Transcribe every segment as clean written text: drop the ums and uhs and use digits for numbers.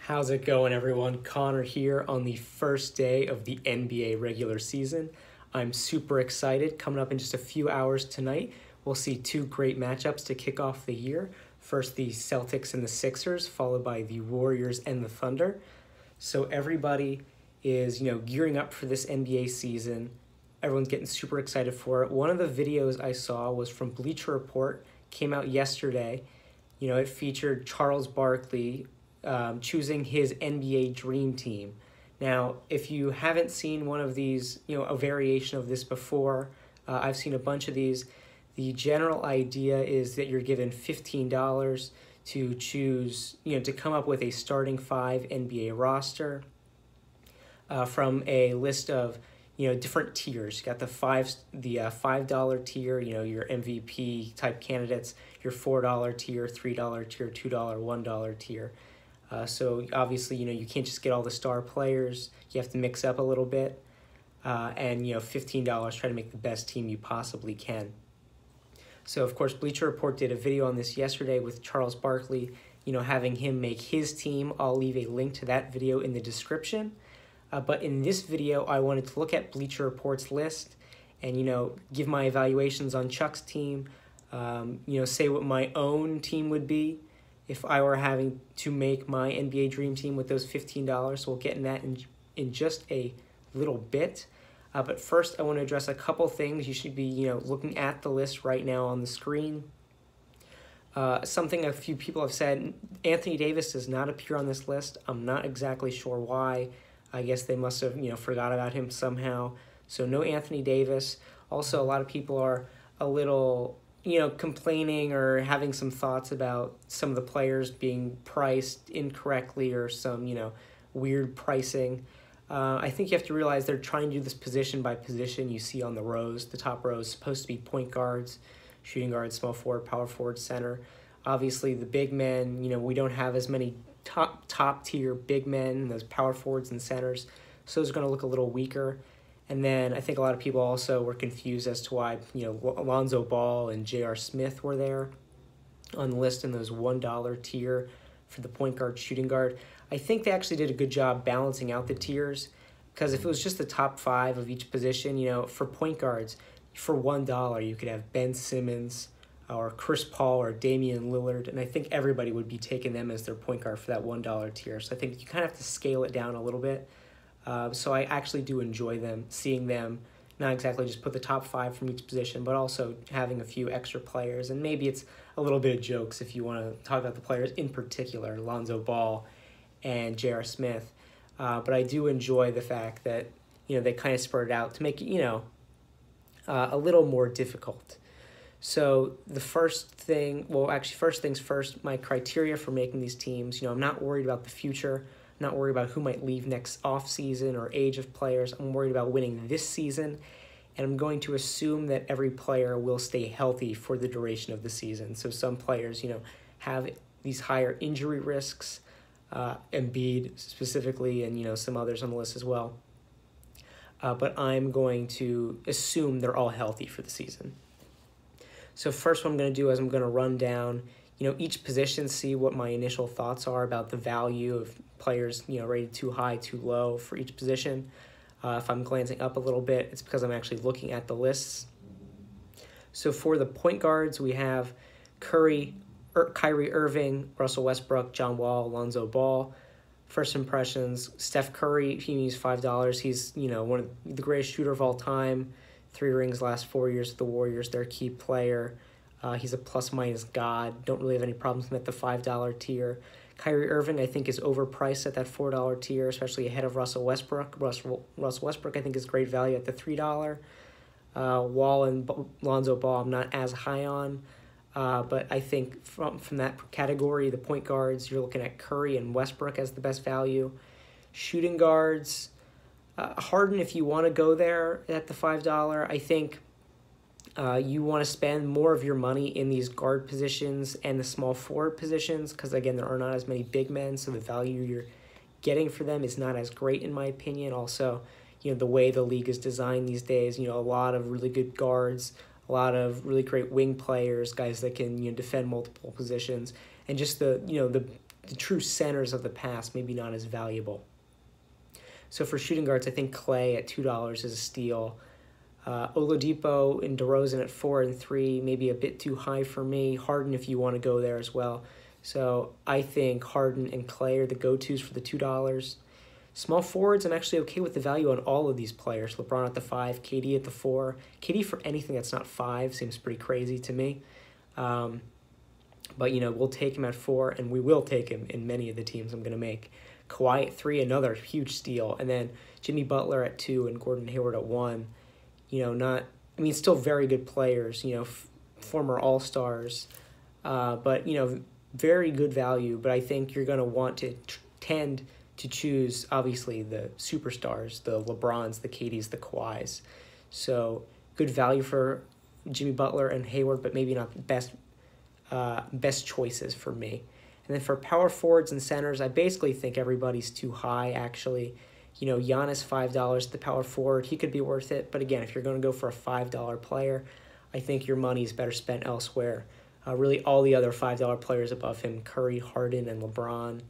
How's it going, everyone? Connor here on the first day of the NBA regular season. I'm super excited. Coming up in just a few hours tonight, we'll see two great matchups to kick off the year. First, the Celtics and the Sixers, followed by the Warriors and the Thunder. So everybody is, gearing up for this NBA season. Everyone's getting super excited for it. One of the videos I saw was from Bleacher Report, came out yesterday. It featured Charles Barkley choosing his NBA Dream Team. Now, if you haven't seen one of these, a variation of this before, I've seen a bunch of these. The general idea is that you're given $15 to choose, to come up with a starting five NBA roster from a list of, different tiers. You got the $5 tier, your MVP type candidates, your $4 tier, $3 tier, $2, $1 tier. So obviously, you can't just get all the star players. You have to mix up a little bit. And $15, try to make the best team you possibly can. So, of course, Bleacher Report did a video on this yesterday with Charles Barkley, having him make his team. I'll leave a link to that video in the description. But in this video, I wanted to look at Bleacher Report's list and, give my evaluations on Chuck's team, say what my own team would be if I were having to make my NBA Dream Team with those $15. So we'll get in that in just a little bit. But first, I want to address a couple things. You should be, looking at the list right now on the screen. Something a few people have said, Anthony Davis does not appear on this list. I'm not exactly sure why. I guess they must have, forgot about him somehow. So no Anthony Davis. Also, a lot of people are a little, complaining or having some thoughts about some of the players being priced incorrectly or some, weird pricing. I think you have to realize they're trying to do this position by position. You see on the rows, the top row is supposed to be point guards, shooting guards, small forward, power forward, center. Obviously, the big men, we don't have as many top tier big men, those power forwards and centers. So it's going to look a little weaker. And then I think a lot of people also were confused as to why, Lonzo Ball and J.R. Smith were there on the list in those $1 tier for the point guard, shooting guard. I think they actually did a good job balancing out the tiers, because if it was just the top five of each position, for point guards, for $1, you could have Ben Simmons or Chris Paul or Damian Lillard, and I think everybody would be taking them as their point guard for that $1 tier. So I think you kind of have to scale it down a little bit. So I actually do enjoy seeing them, not exactly just put the top five from each position, but also having a few extra players. And maybe it's a little bit of jokes if you want to talk about the players in particular, Lonzo Ball and J.R. Smith. But I do enjoy the fact that, they kind of spread it out to make it, a little more difficult. So the first things first, my criteria for making these teams, I'm not worried about the future. I'm not worried about who might leave next offseason or age of players. I'm worried about winning this season, and I'm going to assume that every player will stay healthy for the duration of the season. So some players, have these higher injury risks, Embiid specifically, and, some others on the list as well. But I'm going to assume they're all healthy for the season. So first what I'm going to do is I'm going to run down, each position, see what my initial thoughts are about the value of players, rated too high, too low for each position. If I'm glancing up a little bit, it's because I'm actually looking at the lists. So for the point guards, we have Kyrie Irving, Russell Westbrook, John Wall, Lonzo Ball. First impressions, Steph Curry, he needs $5. He's, one of the greatest shooter of all time. 3 rings last 4 years with the Warriors, their key player. He's a plus-minus god. Don't really have any problems with the $5 tier. Kyrie Irving, I think, is overpriced at that $4 tier, especially ahead of Russell Westbrook. Russell Westbrook, I think, is great value at the $3. Wall and Lonzo Ball, I'm not as high on. But I think from that category, the point guards, you're looking at Curry and Westbrook as the best value. Shooting guards, Harden, if you want to go there at the $5, I think you want to spend more of your money in these guard positions and the small forward positions because, again, there are not as many big men, so the value you're getting for them is not as great in my opinion. Also, the way the league is designed these days, a lot of really good guards, a lot of really great wing players, guys that can defend multiple positions, and just the the true centers of the past, maybe not as valuable. So for shooting guards, I think Klay at $2 is a steal. Oladipo and DeRozan at 4 and 3, maybe a bit too high for me. Harden, if you want to go there as well. So I think Harden and Klay are the go-tos for the $2. Small forwards, I'm actually okay with the value on all of these players. LeBron at the 5, KD at the 4. KD for anything that's not 5 seems pretty crazy to me. But, we'll take him at 4, and we will take him in many of the teams I'm going to make. Kawhi at 3, another huge steal. And then Jimmy Butler at 2 and Gordon Hayward at 1. Still very good players, former All-Stars. But, very good value. But I think you're going to want to tend to choose, obviously, the superstars, the LeBrons, the KDs, the Kawhis. So good value for Jimmy Butler and Hayward, but maybe not the best choices for me. And then for power forwards and centers, I basically think everybody's too high, actually. Giannis, $5, the power forward, he could be worth it. But again, if you're going to go for a $5 player, I think your money is better spent elsewhere. Really, all the other $5 players above him, Curry, Harden, and LeBron.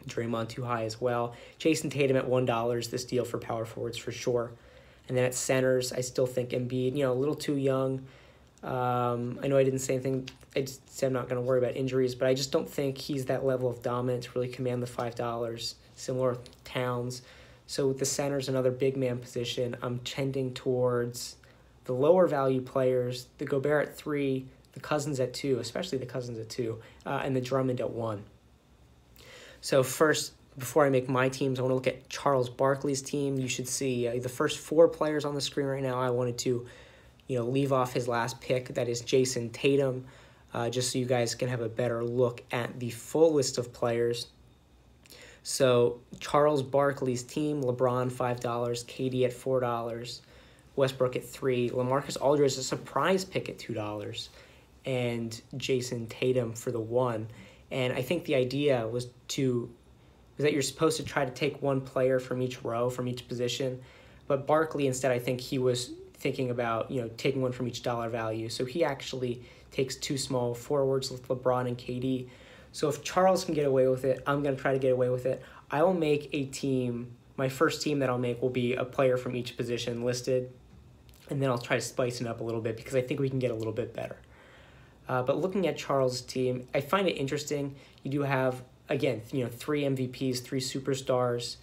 Draymond too high as well. Jayson Tatum at $1 is the steal for power forwards for sure. And then at centers, I still think Embiid, a little too young. I know I didn't say anything. I just said I'm not going to worry about injuries, but I just don't think he's that level of dominant to really command the $5, similar with Towns. So with the centers, another big man position, I'm tending towards the lower value players, the Gobert at 3, the Cousins at 2, especially the Cousins at 2, and the Drummond at 1. So first, before I make my teams, I want to look at Charles Barkley's team. You should see the first 4 players on the screen right now. I wanted to, leave off his last pick. That is Jayson Tatum, just so you guys can have a better look at the full list of players. So Charles Barkley's team, LeBron $5, KD at $4, Westbrook at 3, LaMarcus Aldridge a surprise pick at $2, and Jayson Tatum for the 1. And I think the idea was that you're supposed to try to take one player from each row, from each position. But Barkley, instead, I think he was thinking about, taking one from each dollar value. So he actually takes 2 small forwards with LeBron and KD. So if Charles can get away with it, I'm going to try to get away with it. I will make a team. My first team that I'll make will be a player from each position listed. And then I'll try to spice it up a little bit because I think we can get a little bit better. But looking at Charles' team, I find it interesting. You do have, again, 3 MVPs, 3 superstars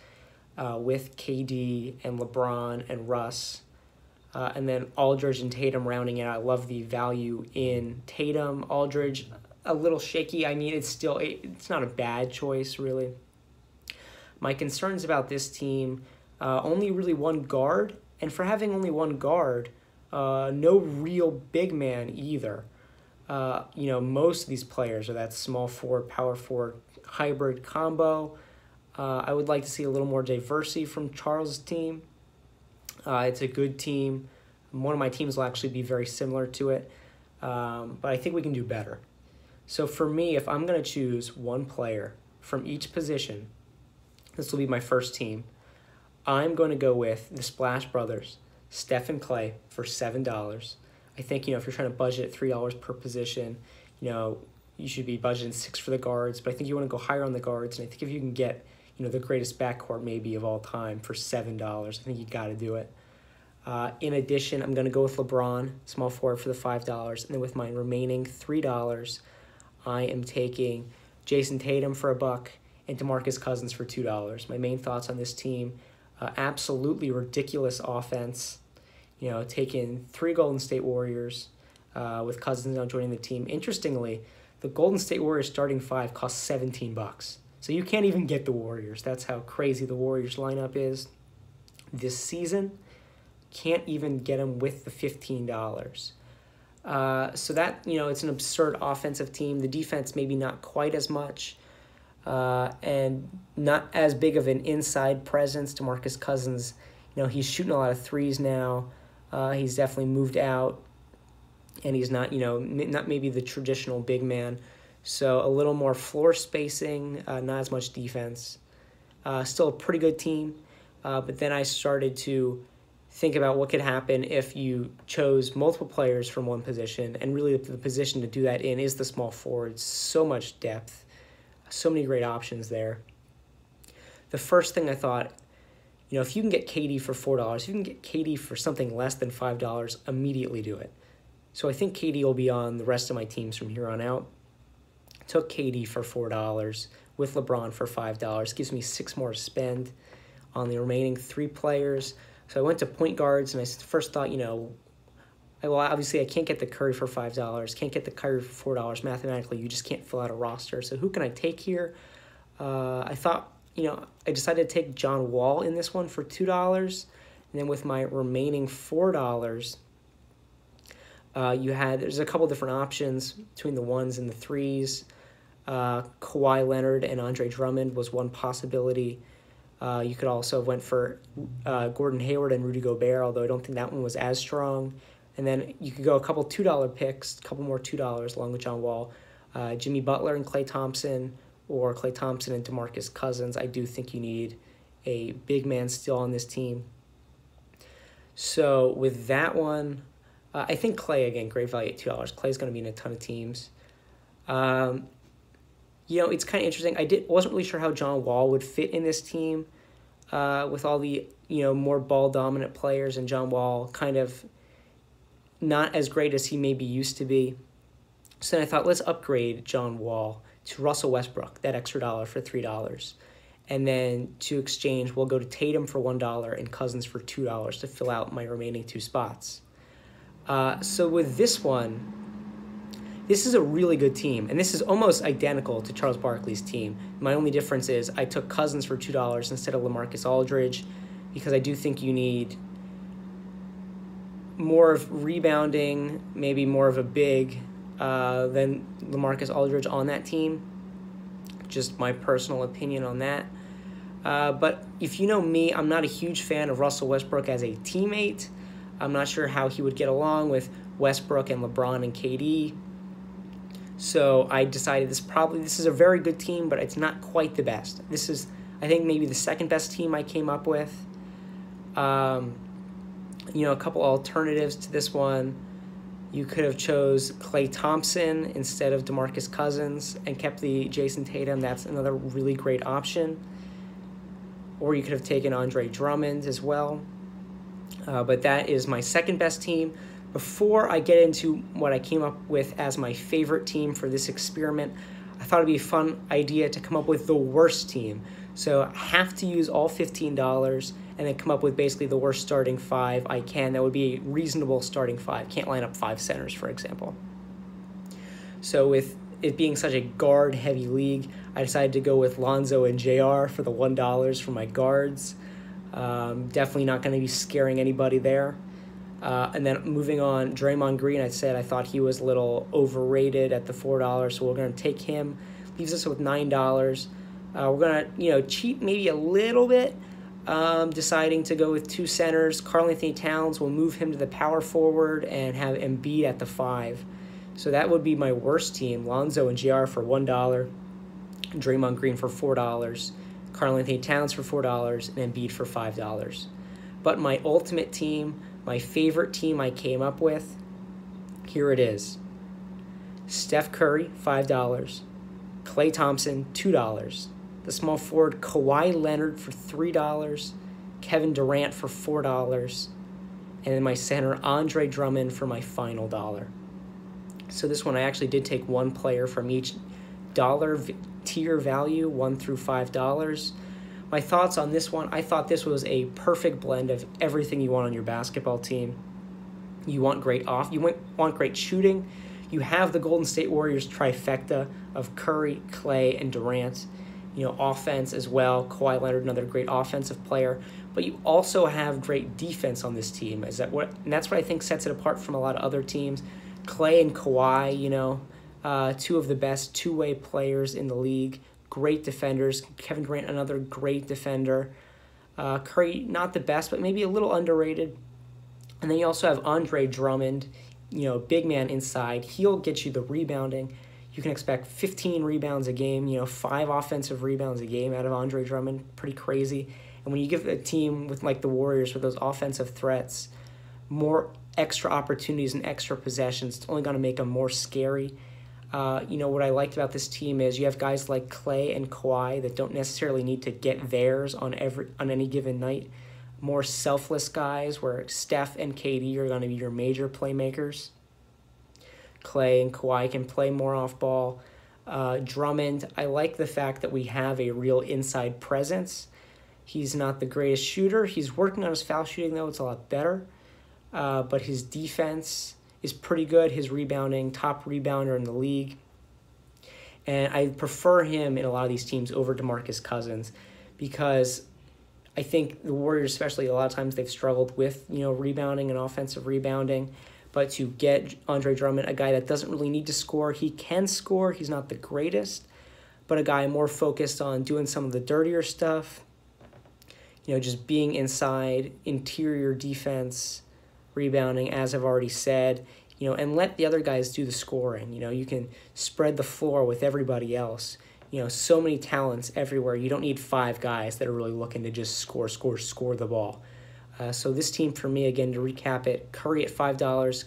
with KD and LeBron and Russ. And then Aldridge and Tatum rounding it. I love the value in Tatum. Aldridge, a little shaky. It's not a bad choice, really. My concerns about this team, only really one guard. And for having only one guard, no real big man either. Most of these players are that small forward, power forward hybrid combo. I would like to see a little more diversity from Charles' team. It's a good team. One of my teams will actually be very similar to it, but I think we can do better. So for me, if I'm going to choose one player from each position, this will be my first team. I'm going to go with the Splash Brothers, Steph and Klay, for $7. I think, if you're trying to budget $3 per position, you should be budgeting $6 for the guards, but I think you want to go higher on the guards, and I think if you can get, the greatest backcourt maybe of all time for $7, I think you got to do it. In addition, I'm going to go with LeBron, small forward, for the $5, and then with my remaining $3, I am taking Jayson Tatum for $1 and DeMarcus Cousins for $2. My main thoughts on this team, absolutely ridiculous offense. Taking 3 Golden State Warriors with Cousins now joining the team. Interestingly, the Golden State Warriors starting 5 costs $17. So you can't even get the Warriors. That's how crazy the Warriors lineup is this season. Can't even get them with the $15. So that, it's an absurd offensive team. The defense maybe not quite as much. And not as big of an inside presence. DeMarcus Cousins, he's shooting a lot of threes now. He's definitely moved out, and he's not, not maybe the traditional big man. So a little more floor spacing, not as much defense. Still a pretty good team, but then I started to think about what could happen if you chose multiple players from one position, and really the position to do that in is the small forwards. So much depth. So many great options there. The first thing I thought, if you can get KD for $4, if you can get KD for something less than $5, immediately do it. So I think KD will be on the rest of my teams from here on out. Took KD for $4 with LeBron for $5. Gives me 6 more to spend on the remaining 3 players. So I went to point guards, and I first thought, obviously I can't get the Curry for $5, can't get the Kyrie for $4. Mathematically, you just can't fill out a roster. So who can I take here? I thought, I decided to take John Wall in this one for $2. And then with my remaining $4, there's a couple different options between the 1s and the 3s. Kawhi Leonard and Andre Drummond was one possibility. You could also have went for Gordon Hayward and Rudy Gobert, although I don't think that one was as strong. And then you could go a couple $2 picks, a couple more $2 along with John Wall. Jimmy Butler and Klay Thompson, or Klay Thompson and DeMarcus Cousins. I do think you need a big man still on this team. So with that one, I think Klay, again, great value at $2. Klay's going to be in a ton of teams. It's kind of interesting. Wasn't really sure how John Wall would fit in this team with all the, more ball-dominant players, and John Wall kind of not as great as he maybe used to be. So then I thought, let's upgrade John Wall to Russell Westbrook, that extra $1 for $3. And then to exchange, we'll go to Tatum for $1 and Cousins for $2 to fill out my remaining 2 spots. So with this one, this is a really good team, and this is almost identical to Charles Barkley's team. My only difference is I took Cousins for $2 instead of LaMarcus Aldridge, because I do think you need more of rebounding, maybe more of a big than LaMarcus Aldridge on that team. Just my personal opinion on that. But if you know me, I'm not a huge fan of Russell Westbrook as a teammate. I'm not sure how he would get along with Westbrook and LeBron and KD. So I decided this is a very good team, but it's not quite the best. This is, I think, maybe the second best team I came up with. A couple alternatives to this one. You could have chose Klay Thompson instead of DeMarcus Cousins and kept the Jayson Tatum. That's another really great option. Or you could have taken Andre Drummond as well. But that is my second best team. Before I get into what I came up with as my favorite team for this experiment, I thought it'd be a fun idea to come up with the worst team. So I have to use all $15 and then come up with basically the worst starting 5 I can. That would be a reasonable starting 5. Can't line up 5 centers, for example. So with it being such a guard-heavy league, I decided to go with Lonzo and JR for the $1 for my guards. Definitely not going to be scaring anybody there. And then moving on, Draymond Green, I thought he was a little overrated at the $4, so we're going to take him. Leaves us with $9. We're going to, cheat maybe a little bit, deciding to go with 2 centers. Karl-Anthony Towns will move him to the power forward and have Embiid at the 5. So that would be my worst team. Lonzo and JR for $1, Draymond Green for $4, Karl-Anthony Towns for $4, and Embiid for $5. But my ultimate team, my favorite team I came up with, here it is. Steph Curry, $5. Klay Thompson, $2. The small forward, Kawhi Leonard for $3. Kevin Durant for $4. And then my center, Andre Drummond for my final $1. So this one I actually did take one player from each dollar tier value, $1 through $5. My thoughts on this one, I thought this was a perfect blend of everything you want on your basketball team. You want you want great shooting. You have the Golden State Warriors trifecta of Curry, Klay, and Durant. Offense as well. Kawhi Leonard, another great offensive player. But you also have great defense on this team. And that's what I think sets it apart from a lot of other teams. Klay and Kawhi, 2 of the best two-way players in the league. Great defenders. Kevin Durant, another great defender. Curry, not the best, but maybe a little underrated. And then you also have Andre Drummond, big man inside. He'll get you the rebounding. You can expect 15 rebounds a game, 5 offensive rebounds a game out of Andre Drummond. Pretty crazy. And when you give a team with like the Warriors with those offensive threats more extra opportunities and extra possessions, it's only going to make them more scary. What I liked about this team is you have guys like Klay and Kawhi that don't necessarily need to get theirs on any given night. More selfless guys where Steph and KD are going to be your major playmakers. Klay and Kawhi can play more off ball. Drummond, I like the fact that we have a real inside presence. He's not the greatest shooter. He's working on his foul shooting, though. It's a lot better. But his defense is pretty good. His rebounding, top rebounder in the league. And I prefer him in a lot of these teams over DeMarcus Cousins because I think the Warriors, especially, a lot of times they've struggled with, rebounding and offensive rebounding. But to get Andre Drummond, a guy that doesn't really need to score, he can score. He's not the greatest, but a guy more focused on doing some of the dirtier stuff, just being inside, interior defense, rebounding, as I've already said, and let the other guys do the scoring. You can spread the floor with everybody else. So many talents everywhere. You don't need 5 guys that are really looking to just score the ball. So this team, for me, again, to recap it, Curry at $5,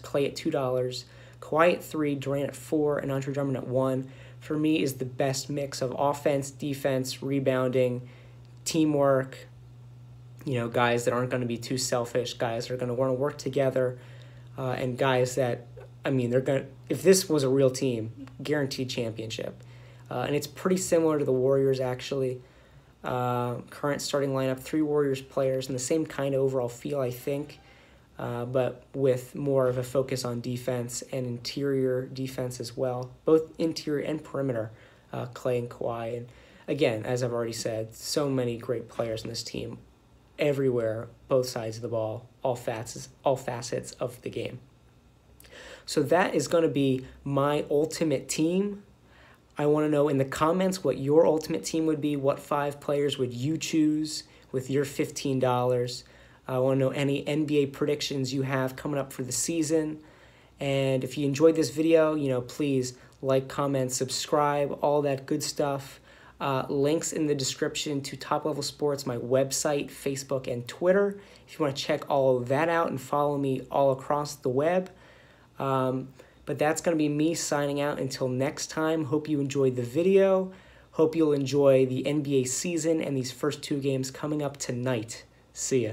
Klay at $2, Kawhi at $3, Durant at $4, and Andre Drummond at $1, for me is the best mix of offense, defense, rebounding, teamwork, guys that aren't going to be too selfish, guys that are going to want to work together, and guys that, they're going to, if this was a real team, guaranteed championship. And it's pretty similar to the Warriors, actually. Current starting lineup, 3 Warriors players, and the same kind of overall feel, I think, but with more of a focus on defense and interior defense as well, both interior and perimeter, Klay and Kawhi. And again, as I've already said, so many great players in this team, everywhere, both sides of the ball, all facets of the game. So that is going to be my ultimate team. I want to know in the comments what your ultimate team would be. What 5 players would you choose with your $15? I want to know any NBA predictions you have coming up for the season. And if you enjoyed this video, please like, comment, subscribe, all that good stuff. Links in the description to Top Level Sports, my website, Facebook, and Twitter. If you want to check all of that out and follow me all across the web. But that's going to be me signing out until next time. Hope you enjoyed the video. Hope you'll enjoy the NBA season and these first 2 games coming up tonight. See ya.